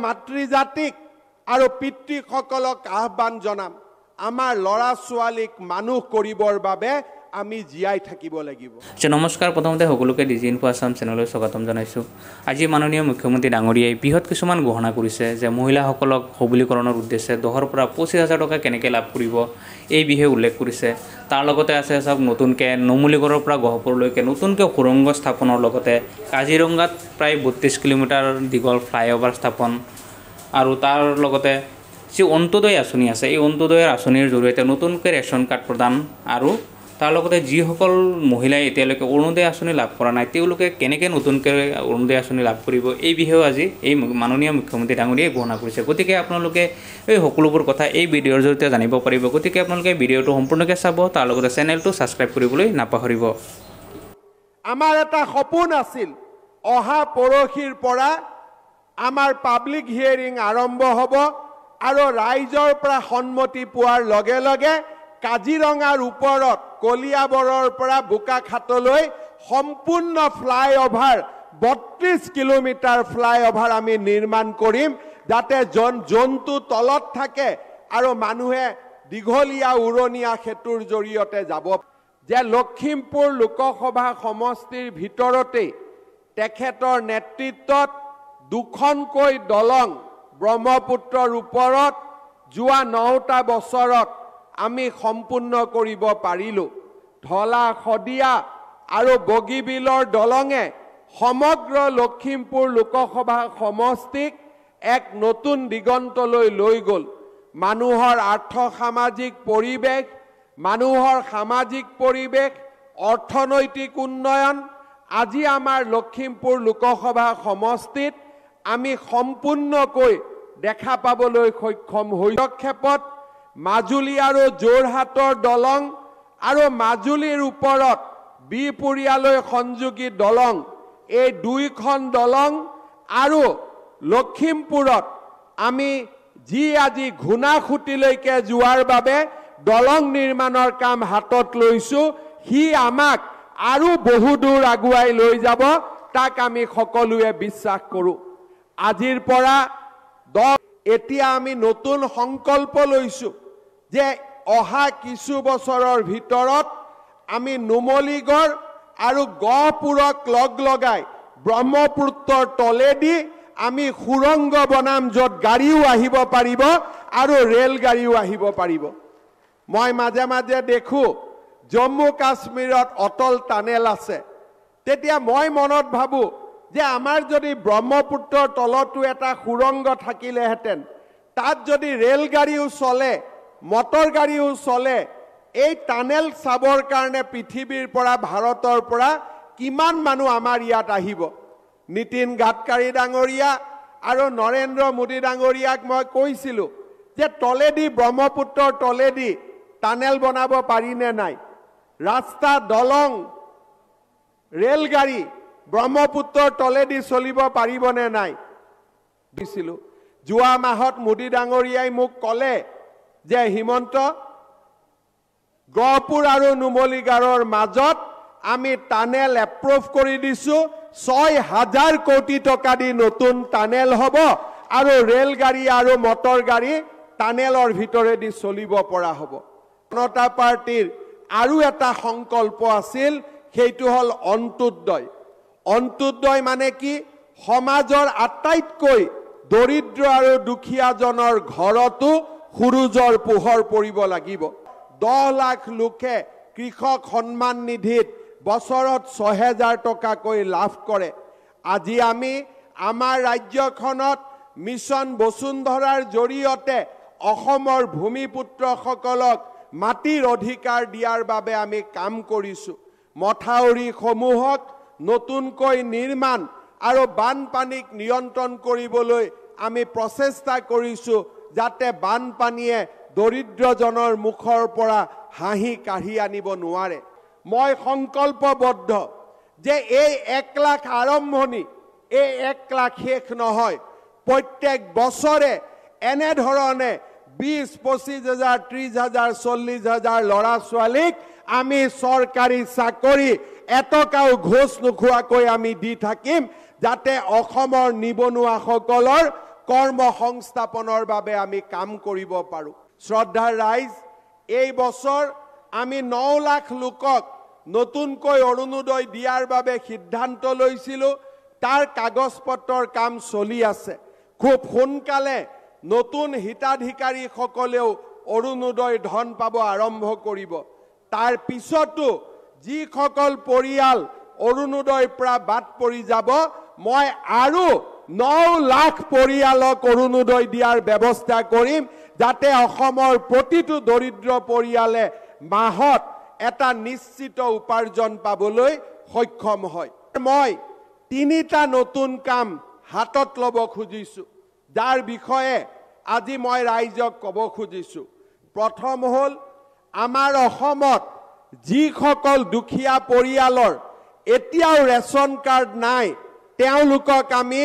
মাতৃজাতিক আৰু পিতৃসকলক আহ্বান জনাম আমাৰ ল'ৰা ছোৱালীক মানুহ কৰিবৰ বাবে আমি জীয়াই থাকিব লাগিব। নমস্কাৰ, প্ৰথমতে সকলোকে ডিজি ইনফো আছাম চেনেললৈ স্বাগতম জনাইছোঁ। আজি মাননীয় মুখ্যমন্ত্ৰী ডাঙৰীয়াই বৃহৎ কিছুমান ঘোষণা কৰিছে যে মহিলাসকলক সবলীকৰণৰ উদ্দেশ্যে 10,000 পৰা 25,000 টকা কেনেকৈ লাভ কৰিব এই বিষয়ে উল্লেখ কৰিছে। তাৰ লগতে আছে চাওক নতুনকৈ নুমলীগড়ৰ পৰা গহপুৰলৈকে নতুনকৈ সুৰংগ স্থাপনৰ লগতে কাজিৰঙাত প্ৰায় 32 কিলোমিটাৰ দীঘল ফ্লাইঅভাৰ স্থাপন আৰু তাৰ লগতে যি অন্তোদয় আঁচনি আছে এই অন্তোদয়ৰ আঁচনিৰ জৰিয়তে নতুনকৈ ৰেচন কাৰ্ড প্ৰদান আৰু তাৰ লগতে যিসকল মহিলাই এতিয়ালৈকে অৰুণোদয় আঁচনি লাভ কৰা নাই তেওঁলোকে কেনেকৈ নতুনকৈ অৰুণোদয় আঁচনি লাভ কৰিব এই বিষয়েও আজি এই মাননীয় মুখ্যমন্ত্ৰী ডাঙৰীয়াই ঘোষণা কৰিছে। গতিকে আপোনালোকে এই সকলোবোৰ কথা এই ভিডিঅ'ৰ জৰিয়তে জানিব পাৰিব। গতিকে আপোনালোকে ভিডিঅ'টো সম্পূৰ্ণকৈ চাব, তাৰ লগতে চেনেলটো ছাবস্ক্ৰাইব কৰিবলৈ নাপাহৰিব। আমাৰ এটা সপোন আছিল অহা পৰহিৰ পৰা আমাৰ পাব্লিক হিয়াৰিং আৰম্ভ হ'ব আৰু ৰাইজৰ পৰা সন্মতি পোৱাৰ লগে লগে কাজিৰঙাৰ ওপৰত কলিয়াবৰৰ পৰা বোকাখাতলৈ সম্পূৰ্ণ ফ্লাইঅভাৰ 32 কিলোমিটাৰ ফ্লাইঅভাৰ আমি নিৰ্মাণ কৰিম, যাতে জন্তু তলত থাকে আৰু মানুহে দীঘলীয়া উৰণীয়া সেতুৰ জৰিয়তে যাব। যে লখিমপুৰ লোকসভা সমষ্টিৰ ভিতৰতেই তেখেতৰ নেতৃত্বত 2খনকৈ দলং ব্ৰহ্মপুত্ৰৰ ওপৰত যোৱা 9টা বছৰত আমি সম্পূৰ্ণ কৰিব পাৰিলোঁ। ঢলা শদিয়া আৰু বগীবিলৰ দলঙে সমগ্ৰ লখিমপুৰ লোকসভা সমষ্টিক এক নতুন দিগন্তলৈ লৈ গ'ল। মানুহৰ আৰ্থ সামাজিক পৰিৱেশ, মানুহৰ সামাজিক পৰিৱেশ, অৰ্থনৈতিক উন্নয়ন আজি আমাৰ লখিমপুৰ লোকসভা সমষ্টিত আমি সম্পূৰ্ণকৈ দেখা পাবলৈ সক্ষম হস্তক্ষেপত মাজুলী আৰু যোৰহাটৰ দলং আৰু মাজুলীৰ ওপৰত বিপুৰীয়ালৈ সংযোগী দলং এই 2খন দলং আৰু লখিমপুৰত আমি যি আজি ঘুনাসুতিলৈকে যোৱাৰ বাবে দলং নিৰ্মাণৰ কাম হাতত লৈছোঁ, সি আমাক আৰু বহু দূৰ আগুৱাই লৈ যাব, তাক আমি সকলোৱে বিশ্বাস কৰোঁ। আজিৰ পৰা এতিয়া আমি নতুন সংকল্প লৈছোঁ যে অহা কিছু বছৰৰ ভিতৰত আমি নুমলীগড় আৰু গহপুৰক লগাই ব্ৰহ্মপুত্ৰৰ তলেদি আমি সুৰংগ বনাম, য'ত গাড়ীও আহিব পাৰিব আৰু ৰেলগাড়ীও আহিব পাৰিব। মই মাজে মাজে দেখোঁ জম্মু কাশ্মীৰত অটল টানেল আছে, তেতিয়া মই মনত ভাবোঁ যে আমাৰ যদি ব্ৰহ্মপুত্ৰৰ তলতো এটা সুৰংগ থাকিলেহেঁতেন, তাত যদি ৰেলগাড়ীও চলে, মটৰ গাড়ীও চলে, এই টানেল চাবৰ কাৰণে পৃথিৱীৰ পৰা ভাৰতৰ পৰা কিমান মানুহ আমাৰ ইয়াত আহিব। নীতিন গাডকাৰী ডাঙৰীয়া আৰু নৰেন্দ্ৰ মোদী ডাঙৰীয়াক মই কৈছিলোঁ যে তলেদি ব্ৰহ্মপুত্ৰৰ তলেদি টানেল বনাব পাৰিনে নাই, ৰাস্তা দলং ৰেলগাড়ী ব্ৰহ্মপুত্ৰৰ তলেদি চলিব পাৰিবনে নাই দিছিলোঁ। যোৱা মাহত মোদী ডাঙৰীয়াই মোক ক'লে যে হিমন্ত, গহপুৰ আৰু নুমলীগড়ৰ মাজত আমি টানেল এপ্ৰুভ কৰি দিছোঁ, 6,000 কোটি টকা দি নতুন টানেল হ'ব আৰু ৰেলগাড়ী আৰু মটৰ গাড়ী টানেলৰ ভিতৰেদি চলিব পৰা হ'ব। জনতা পাৰ্টিৰ আৰু এটা সংকল্প আছিল, সেইটো হ'ল অন্ত্যোদয়। অন্ত্যোদয় মানে কি? সমাজৰ আটাইতকৈ দৰিদ্ৰ আৰু দুখীয়াজনৰ ঘৰতো সূৰুজৰ পোহৰ পৰিব লাগিব। 10 লাখ লোকে কৃষক সন্মান নিধিত বছৰত 6,000 টকাকৈ লাভ কৰে। আজি আমি আমাৰ ৰাজ্যখনত মিছন বসুন্ধৰাৰ জৰিয়তে অসমৰ ভূমিপুত্ৰসকলক মাটিৰ অধিকাৰ দিয়াৰ বাবে আমি কাম কৰিছোঁ। মথাউৰিসমূহক নতুনকৈ নিৰ্মাণ আৰু বানপানীক নিয়ন্ত্ৰণ কৰিবলৈ আমি প্ৰচেষ্টা কৰিছোঁ, যাতে বানপানীয়ে দৰিদ্ৰজনৰ মুখৰ পৰা হাঁহি কাঢ়ি আনিব নোৱাৰে। মই সংকল্পবদ্ধ যে এই 1 লাখ আৰম্ভণি, এই 1 লাখ শেষ নহয়। প্ৰত্যেক বছৰে এনেধৰণে 20-25,000, 30,000, 40,000 ল'ৰা ছোৱালীক আমি চৰকাৰী চাকৰি এটকাও ঘোষ নোখোৱাকৈ আমি দি থাকিম, যাতে অসমৰ নিবনুৱাসকলৰ কৰ্মসংস্থাপনৰ বাবে আমি কাম কৰিব পাৰোঁ। শ্ৰদ্ধাৰ ৰাইজ, এই বছৰ আমি 9 লাখ লোকক নতুনকৈ অৰুণোদয় দিয়াৰ বাবে সিদ্ধান্ত লৈছিলোঁ। তাৰ কাগজ পত্ৰৰ কাম চলি আছে। খুব সোনকালে নতুন হিতাধিকাৰীসকলেও অৰুণোদয় ধন পাব আৰম্ভ কৰিব। তাৰ পিছতো যিসকল পৰিয়াল অৰুণোদয়ৰ পৰা বাদ পৰি যাব, মই আৰু 9 লাখ পৰিয়ালক অৰুণোদয় দিয়াৰ ব্যৱস্থা কৰিম, যাতে অসমৰ প্ৰতিটো দৰিদ্ৰ পৰিয়ালে মাহত এটা নিশ্চিত উপাৰ্জন পাবলৈ সক্ষম হয়। মই 3টা নতুন কাম হাতত ল'ব খুজিছোঁ, যাৰ বিষয়ে আজি মই ৰাইজক ক'ব খুজিছোঁ। প্ৰথম হ'ল, আমাৰ অসমত যিসকল দুখীয়া পৰিয়ালৰ এতিয়াও ৰেচন কাৰ্ড নাই, তেওঁলোকক আমি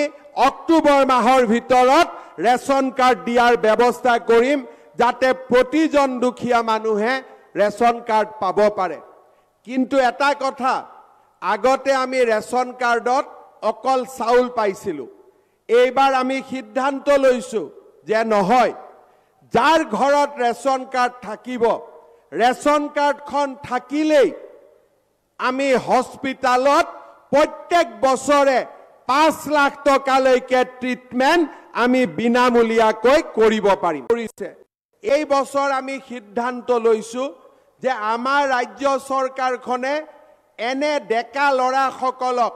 অক্টোবৰ মাহৰ ভিতৰত ৰেচন কাৰ্ড দিয়াৰ ব্যৱস্থা কৰিম, যাতে প্ৰতিজন দুখীয়া মানুহে ৰেচন কাৰ্ড পাব পাৰে। কিন্তু এটা কথা, আগতে আমি ৰেচন কাৰ্ডত অকল চাউল পাইছিলোঁ। এইবাৰ আমি সিদ্ধান্ত লৈছোঁ যে নহয়, যাৰ ঘৰত ৰেচন কাৰ্ড থাকিব, ৰেচন কাৰ্ডখন থাকিলেই আমি হস্পিটালত প্ৰত্যেক বছৰে 5 লাখ টকালৈকে ট্ৰিটমেণ্ট আমি বিনামূলীয়াকৈ কৰিব পাৰিম। এই বছৰ আমি সিদ্ধান্ত লৈছোঁ যে আমাৰ ৰাজ্য চৰকাৰখনে এনে ডেকা ল'ৰাসকলক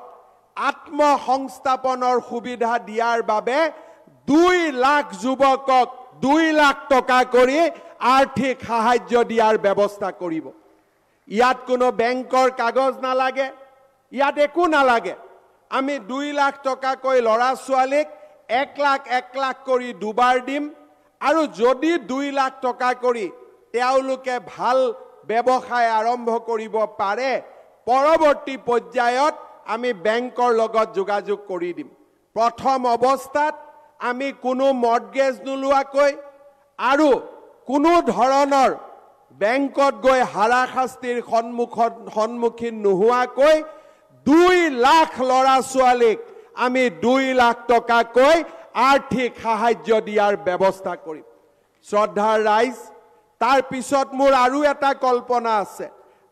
আত্মসংস্থাপনৰ সুবিধা দিয়াৰ বাবে 2 লাখ যুৱকক 2 লাখ টকা কৰি আৰ্থিক সাহায্য দিয়াৰ ব্যৱস্থা কৰিব। ইয়াত কোনো বেংকৰ কাগজ নালাগে, ইয়াত একো নালাগে। আমি 2 লাখ টকাকৈ ল'ৰা ছোৱালীক 1 লাখ কৰি দুবাৰ দিম। আৰু যদি 2 লাখ টকা কৰি তেওঁলোকে ভাল ব্যৱসায় আৰম্ভ কৰিব পাৰে, পৰৱৰ্তী পৰ্যায়ত আমি বেংকৰ লগত যোগাযোগ কৰি দিম। প্ৰথম অৱস্থাত আমি কোনো মৰ্টগেজ নোলোৱাকৈ আৰু কোনো ধৰণৰ বেংকত গৈ হাৰাশাস্তিৰ সন্মুখীন নোহোৱাকৈ 2 লাখ ল'ৰা ছোৱালীক আমি 2 লাখ টকাকৈ আৰ্থিক সাহায্য দিয়াৰ ব্যৱস্থা কৰিম। শ্ৰদ্ধাৰ ৰাইজ, তাৰ পিছত মোৰ আৰু এটা কল্পনা আছে।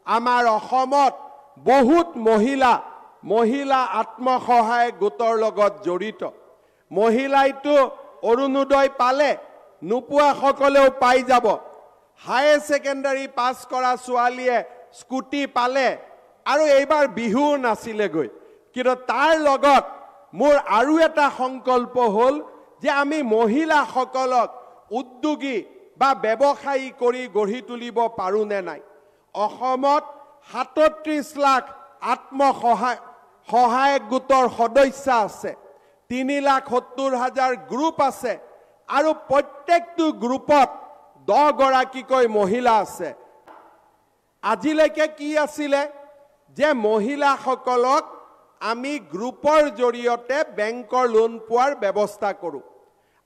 আমাৰ অসমত বহুত মহিলা আত্মসহায়ক গোটৰ লগত জড়িত। মহিলাইতো অৰুণোদয় পালে, নোপোৱাসকলেও পাই যাব। হায়াৰ ছেকেণ্ডাৰী পাছ কৰা ছোৱালীয়ে স্কুটি পালে, আৰু এইবাৰ বিহু নাছিলেগৈ। কিন্তু তাৰ লগত মোৰ আৰু এটা সংকল্প হ'ল যে আমি মহিলাসকলক উদ্যোগী বা ব্যৱসায়ী কৰি গঢ়ি তুলিব পাৰোঁ নে নাই। অসমত 37 লাখ আত্মসহায়ক গোটৰ সদস্য আছে, 3,70,000 গ্ৰুপ আছে, আৰু প্ৰত্যেকটো গ্ৰুপত 10 গৰাকীকৈ মহিলা আছে। আজিলৈকে কি আছিলে যে মহিলাসকলক আমি গ্ৰুপৰ জৰিয়তে বেংকৰ লোন পোৱাৰ ব্যৱস্থা কৰোঁ।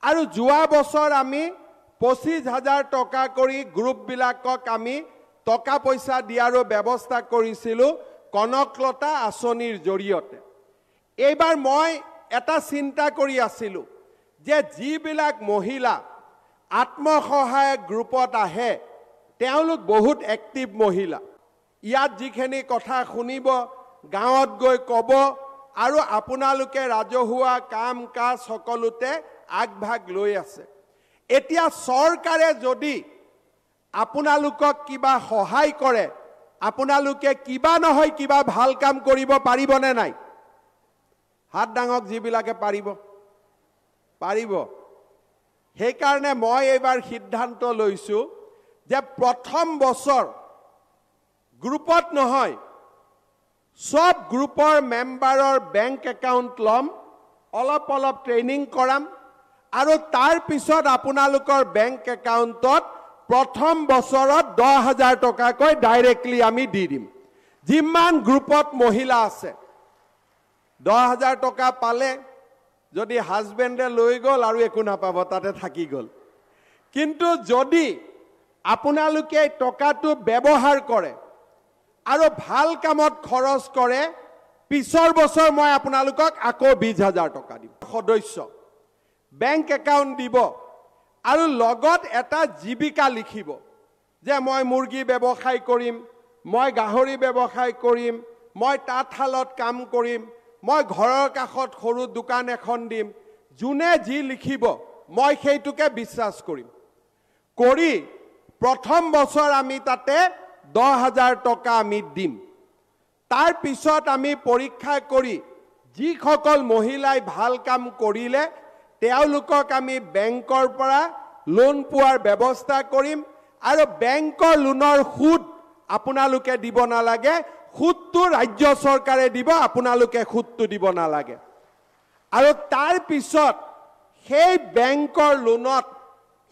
আৰু যোৱা বছৰ আমি 25,000 টকা কৰি গ্ৰুপবিলাকক আমি টকা পইচা দিয়াৰো ব্যৱস্থা কৰিছিলোঁ কনকলতা আঁচনিৰ জৰিয়তে। এইবাৰ মই এটা চিন্তা কৰি আছিলোঁ যে যিবিলাক মহিলা আত্মসহায়ক গ্ৰুপত আহে, তেওঁলোক বহুত এক্টিভ মহিলা। ইয়াত যিখিনি কথা শুনিব, গাঁৱত গৈ ক'ব, আৰু আপোনালোকে ৰাজহুৱা কাম কাজ সকলোতে আগভাগ লৈ আছে। এতিয়া চৰকাৰে যদি আপোনালোকক কিবা সহায় কৰে, আপোনালোকে কিবা নহয় কিবা ভাল কাম কৰিব পাৰিবনে নাই? হাত দাঙক যিবিলাকে পাৰিব। সেইকাৰণে মই এইবাৰ সিদ্ধান্ত লৈছোঁ যে প্ৰথম বছৰ গ্ৰুপত নহয়, সব গ্ৰুপৰ মেম্বাৰৰ বেংক একাউণ্ট ল'ম, অলপ ট্ৰেইনিং কৰাম, আৰু তাৰ পিছত আপোনালোকৰ বেংক একাউণ্টত প্ৰথম বছৰত 10,000 টকাকৈ ডাইৰেক্টলি আমি দি দিম। যিমান গ্ৰুপত মহিলা আছে 10,000 টকা পালে, যদি হাজবেণ্ডে লৈ গ'ল আৰু একো নাপাব, তাতে থাকি গ'ল। কিন্তু যদি আপোনালোকে টকাটো ব্যৱহাৰ কৰে আৰু ভাল কামত খৰচ কৰে, পিছৰ বছৰ মই আপোনালোকক আকৌ 20,000 টকা দিম। সদস্য বেংক একাউণ্ট দিব আৰু লগত এটা জীৱিকা লিখিব যে মই মুৰ্গী ব্যৱসায় কৰিম, মই গাহৰি ব্যৱসায় কৰিম, মই তাঁতশালত কাম কৰিম, মই ঘৰৰ কাষত সৰু দোকান এখন দিম। যোনে যি লিখিব মই সেইটোকে বিশ্বাস কৰিম। কৰি প্ৰথম বছৰ আমি তাতে 10,000 টকা আমি দিম। তাৰ পিছত আমি পৰীক্ষা কৰি যিসকল মহিলাই ভাল কাম কৰিলে তেওঁলোকক আমি বেংকৰ পৰা লোন পোৱাৰ ব্যৱস্থা কৰিম। আৰু বেংকৰ লোনৰ সুদ আপোনালোকে দিব নালাগে, সুদটো ৰাজ্য চৰকাৰে দিব, আপোনালোকে সুদটো দিব নালাগে। আৰু তাৰ পিছত সেই বেংকৰ লোনত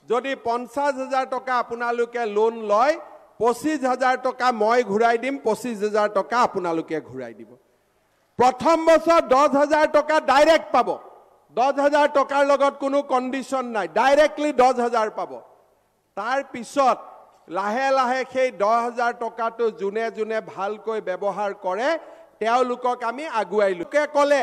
যদি 50,000 টকা আপোনালোকে লোন লয়, 25,000 টকা মই ঘূৰাই দিম, 25,000 টকা আপোনালোকে ঘূৰাই দিব। প্ৰথম বছৰ 10,000 টকা ডাইৰেক্ট পাব। 10,000 টকাৰ লগত কোনো কণ্ডিশ্যন নাই, ডাইৰেক্টলি 10,000 পাব। তাৰ পিছত লাহে লাহে সেই 10,000 টকাটো যোনে যোনে ভালকৈ ব্যৱহাৰ কৰে তেওঁলোকক আমি আগুৱাই লোকে ক'লে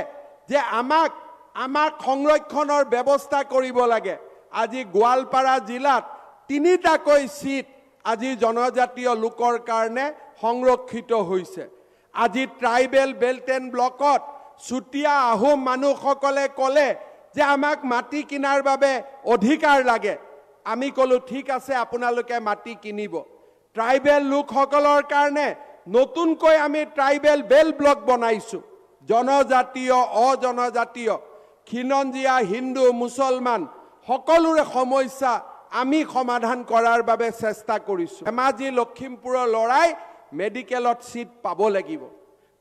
যে আমাক সংৰক্ষণৰ ব্যৱস্থা কৰিব লাগে। আজি গোৱালপাৰা জিলাত 3টাকৈ চিট আজি জনজাতীয় লোকৰ কাৰণে সংৰক্ষিত হৈছে। আজি ট্ৰাইবেল বেল্ট এণ্ড ব্লকত চুতীয়া আহোম মানুহসকলে ক'লে যে আমাক মাটি কিনাৰ বাবে অধিকাৰ লাগে। আমি ক'লো ঠিক আছে, আপোনালোকে মাটি কিনিব। ট্ৰাইবেল লোকসকলৰ কাৰণে নতুনকৈ আমি ট্ৰাইবেল বেল্ট ব্লক বনাইছোঁ। জনজাতীয় অজনজাতীয় খিলঞ্জীয়া হিন্দু মুছলমান সকলোৰে সমস্যা আমি সমাধান কৰাৰ বাবে চেষ্টা কৰিছোঁ। ধেমাজি লখিমপুৰৰ ল'ৰাই মেডিকেলত চিট পাব লাগিব।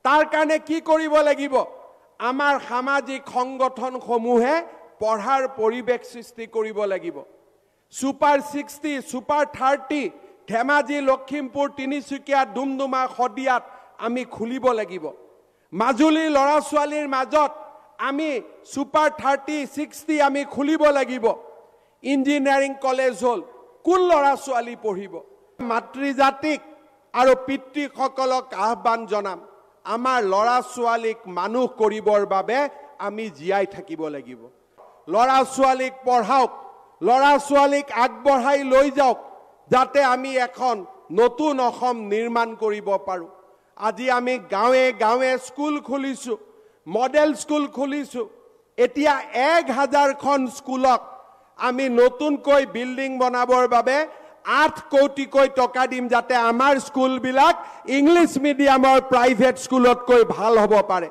তাৰ কাৰণে কি কৰিব লাগিব? আমাৰ সামাজিক সংগঠনসমূহে পঢ়াৰ পৰিৱেশ সৃষ্টি কৰিব লাগিব। সুপাৰ 60, সুপাৰ 30 ধেমাজি লখিমপুৰ তিনিচুকীয়া ডুমডুমা শদিয়াত আমি খুলিব লাগিব। মাজুলীৰ ল'ৰা ছোৱালীৰ মাজত আমি সুপাৰ 30, 60 আমি খুলিব লাগিব। ইঞ্জিনিয়াৰিং কলেজ হ'ল, কোন ল'ৰা ছোৱালী পঢ়িব? মাতৃজাতিক আৰু পিতৃসকলক আহ্বান জনাম, আমাৰ ল'ৰা ছোৱালীক মানুহ কৰিবৰ বাবে আমি জীয়াই থাকিব লাগিব। ল'ৰা ছোৱালীক পঢ়াওক, ল'ৰা ছোৱালীক আগবঢ়াই লৈ যাওক, যাতে আমি এখন নতুন অসম নিৰ্মাণ কৰিব পাৰোঁ। আজি আমি গাঁৱে গাঁৱে স্কুল খুলিছোঁ, মডেল স্কুল খুলিছোঁ। এতিয়া 1,000খন স্কুলক আমি নতুনকৈ বিল্ডিং বনাবৰ বাবে 8 কোটিকৈ টকা দিম, যাতে আমাৰ স্কুলবিলাক ইংলিছ মিডিয়ামৰ প্ৰাইভেট স্কুলতকৈ ভাল হ'ব পাৰে।